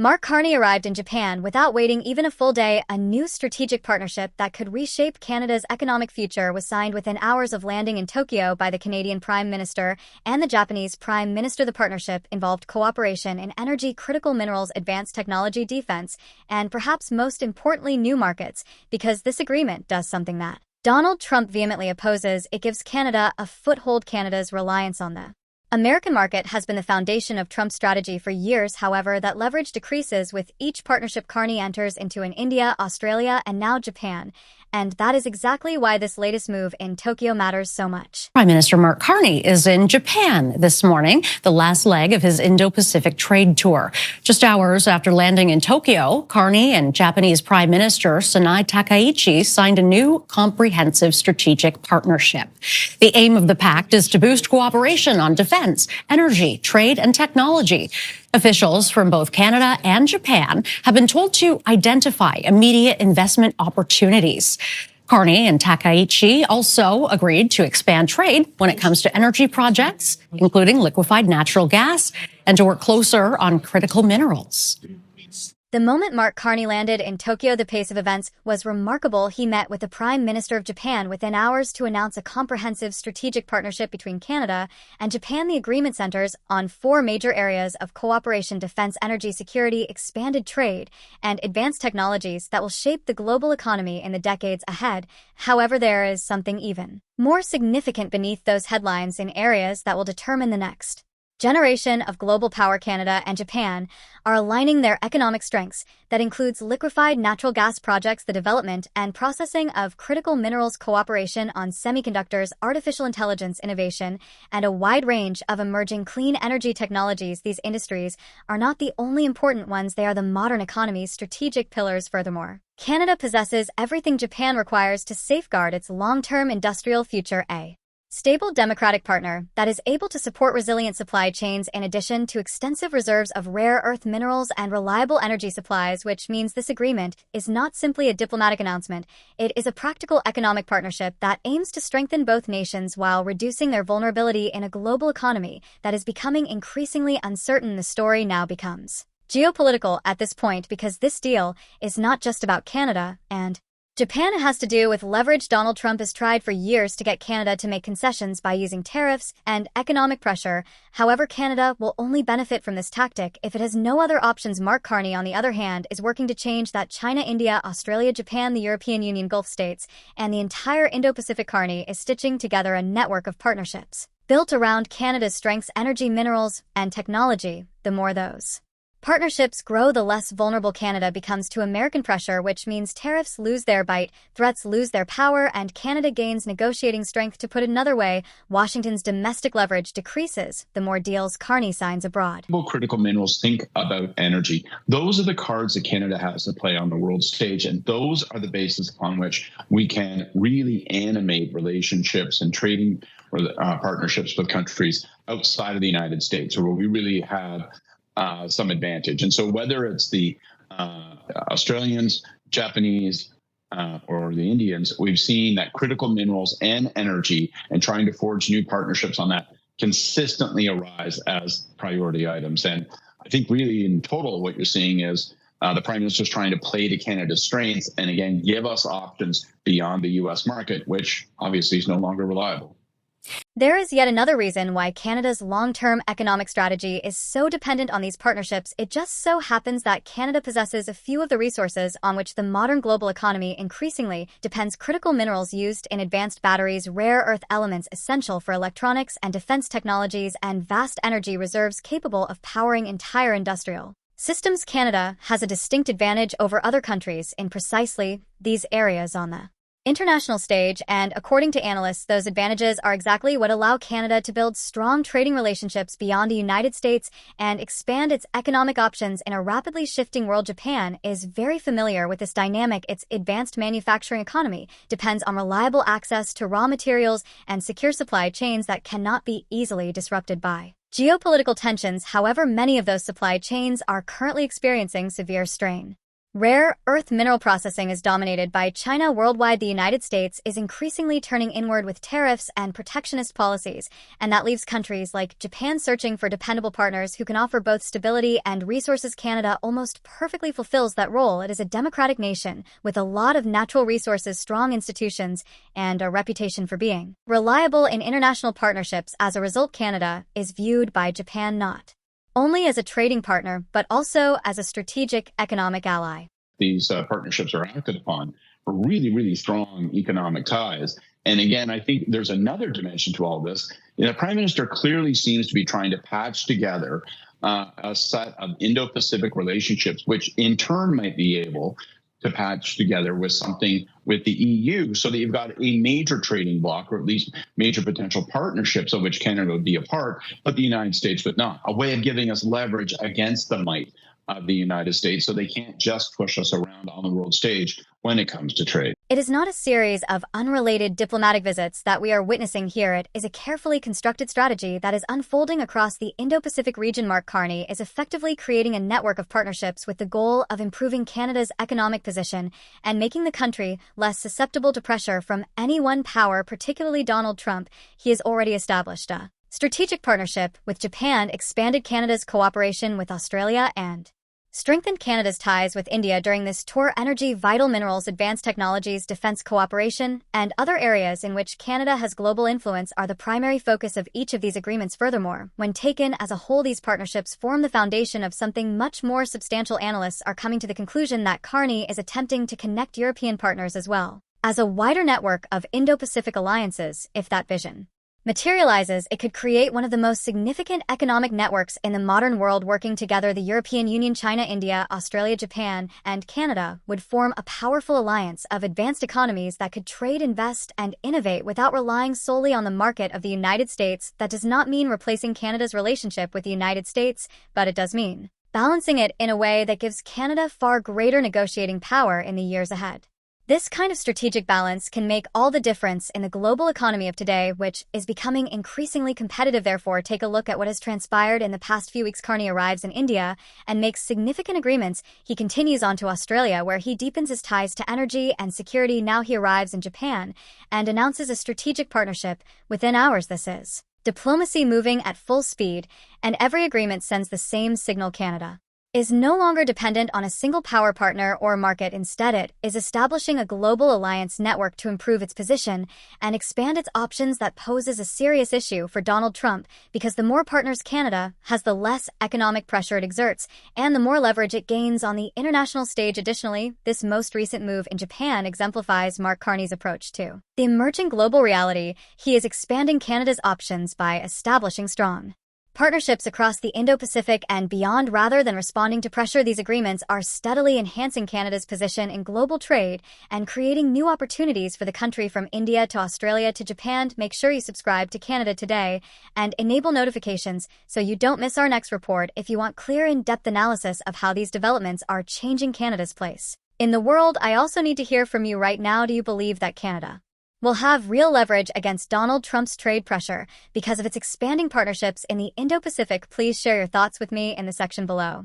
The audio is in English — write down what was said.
Mark Carney arrived in Japan without waiting even a full day. A new strategic partnership that could reshape Canada's economic future was signed within hours of landing in Tokyo by the Canadian Prime Minister and the Japanese Prime Minister. The partnership involved cooperation in energy, critical minerals, advanced technology, defense, and perhaps most importantly, new markets, because this agreement does something that Donald Trump vehemently opposes. It gives Canada a foothold. Canada's reliance on the American market has been the foundation of Trump's strategy for years. However, that leverage decreases with each partnership Carney enters into in India, Australia, and now Japan. And that is exactly why this latest move in Tokyo matters so much. Prime Minister Mark Carney is in Japan this morning, the last leg of his Indo-Pacific trade tour. Just hours after landing in Tokyo, Carney and Japanese Prime Minister Sanai Takaichi signed a new comprehensive strategic partnership. The aim of the pact is to boost cooperation on defense, energy, trade, and technology. Officials from both Canada and Japan have been told to identify immediate investment opportunities. Carney and Takaichi also agreed to expand trade when it comes to energy projects, including liquefied natural gas, and to work closer on critical minerals. The moment Mark Carney landed in Tokyo, the pace of events was remarkable. He met with the Prime Minister of Japan within hours to announce a comprehensive strategic partnership between Canada and Japan. The agreement centers on four major areas of cooperation: defense, energy, security, expanded trade, and advanced technologies that will shape the global economy in the decades ahead. However, there is something even more significant beneath those headlines in areas that will determine the next generation of global power. Canada and Japan are aligning their economic strengths. That includes liquefied natural gas projects, the development and processing of critical minerals, cooperation on semiconductors, artificial intelligence innovation, and a wide range of emerging clean energy technologies. These industries are not the only important ones, they are the modern economy's strategic pillars. Furthermore, Canada possesses everything Japan requires to safeguard its long-term industrial future: a stable democratic partner that is able to support resilient supply chains in addition to extensive reserves of rare earth minerals and reliable energy supplies, which means this agreement is not simply a diplomatic announcement. It is a practical economic partnership that aims to strengthen both nations while reducing their vulnerability in a global economy that is becoming increasingly uncertain. The story now becomes geopolitical at this point because this deal is not just about Canada and Japan. It has to do with leverage. Donald Trump has tried for years to get Canada to make concessions by using tariffs and economic pressure. However, Canada will only benefit from this tactic if it has no other options. Mark Carney, on the other hand, is working to change that. China, India, Australia, Japan, the European Union, Gulf states, and the entire Indo-Pacific. Carney is stitching together a network of partnerships built around Canada's strengths: energy, minerals, and technology. The more those partnerships grow, the less vulnerable Canada becomes to American pressure, which means tariffs lose their bite, threats lose their power, and Canada gains negotiating strength. To put it another way, Washington's domestic leverage decreases the more deals Carney signs abroad. Critical minerals, think about energy. Those are the cards that Canada has to play on the world stage, and those are the basis upon which we can really animate relationships and trading partnerships with countries outside of the United States, where we really have some advantage. And so whether it's the Australians, Japanese, or the Indians, we've seen that critical minerals and energy and trying to forge new partnerships on that consistently arise as priority items. And I think really in total, what you're seeing is the Prime Minister is trying to play to Canada's strengths and again, give us options beyond the U.S. market, which obviously is no longer reliable. There is yet another reason why Canada's long-term economic strategy is so dependent on these partnerships. It just so happens that Canada possesses a few of the resources on which the modern global economy increasingly depends: critical minerals used in advanced batteries, rare earth elements essential for electronics and defense technologies, and vast energy reserves capable of powering entire industrial systems. Canada has a distinct advantage over other countries in precisely these areas on the international stage, and according to analysts, those advantages are exactly what allow Canada to build strong trading relationships beyond the United States and expand its economic options in a rapidly shifting world. Japan is very familiar with this dynamic. Its advanced manufacturing economy depends on reliable access to raw materials and secure supply chains that cannot be easily disrupted by geopolitical tensions. However, many of those supply chains are currently experiencing severe strain. Rare earth mineral processing is dominated by China worldwide. The United States is increasingly turning inward with tariffs and protectionist policies, and that leaves countries like Japan searching for dependable partners who can offer both stability and resources. Canada almost perfectly fulfills that role. It is a democratic nation with a lot of natural resources, strong institutions, and a reputation for being reliable in international partnerships. As a result, Canada is viewed by Japan not only as a trading partner, but also as a strategic economic ally. These partnerships are acted upon for really, really strong economic ties. And again, I think there's another dimension to all this. The Prime Minister clearly seems to be trying to patch together a set of Indo-Pacific relationships, which in turn might be able to patch together with something with the EU, so that you've got a major trading bloc, or at least major potential partnerships of which Canada would be a part, but the United States would not. A way of giving us leverage against the might of the United States, so they can't just push us around on the world stage when it comes to trade. It is not a series of unrelated diplomatic visits that we are witnessing here. It is a carefully constructed strategy that is unfolding across the Indo-Pacific region. Mark Carney is effectively creating a network of partnerships with the goal of improving Canada's economic position and making the country less susceptible to pressure from any one power, particularly Donald Trump. He has already established a strategic partnership with Japan, expanded Canada's cooperation with Australia, and strengthened Canada's ties with India during this tour. Energy, vital minerals, advanced technologies, defense cooperation, and other areas in which Canada has global influence are the primary focus of each of these agreements. Furthermore, when taken as a whole, these partnerships form the foundation of something much more substantial. Analysts are coming to the conclusion that Carney is attempting to connect European partners as well as a wider network of Indo-Pacific alliances. If that vision materializes, it could create one of the most significant economic networks in the modern world. Working together, the European Union, China, India, Australia, Japan, and Canada would form a powerful alliance of advanced economies that could trade, invest, and innovate without relying solely on the market of the United States. That does not mean replacing Canada's relationship with the United States, but it does mean balancing it in a way that gives Canada far greater negotiating power in the years ahead. This kind of strategic balance can make all the difference in the global economy of today, which is becoming increasingly competitive. Therefore, take a look at what has transpired in the past few weeks. Carney arrives in India and makes significant agreements. He continues on to Australia, where he deepens his ties to energy and security. Now he arrives in Japan and announces a strategic partnership within hours. This is diplomacy moving at full speed, and every agreement sends the same signal. Canada is no longer dependent on a single power partner or market. Instead, it is establishing a global alliance network to improve its position and expand its options. That poses a serious issue for Donald Trump, because the more partners Canada has, the less economic pressure it exerts and the more leverage it gains on the international stage. Additionally, this most recent move in Japan exemplifies Mark Carney's approach to the emerging global reality. He is expanding Canada's options by establishing strong partnerships across the Indo-Pacific and beyond. Rather than responding to pressure, these agreements are steadily enhancing Canada's position in global trade and creating new opportunities for the country. From India to Australia to Japan, make sure you subscribe to Canada Today and enable notifications so you don't miss our next report if you want clear, in-depth analysis of how these developments are changing Canada's place in the world. I also need to hear from you right now. Do you believe that Canada will have real leverage against Donald Trump's trade pressure because of its expanding partnerships in the Indo-Pacific? Please share your thoughts with me in the section below.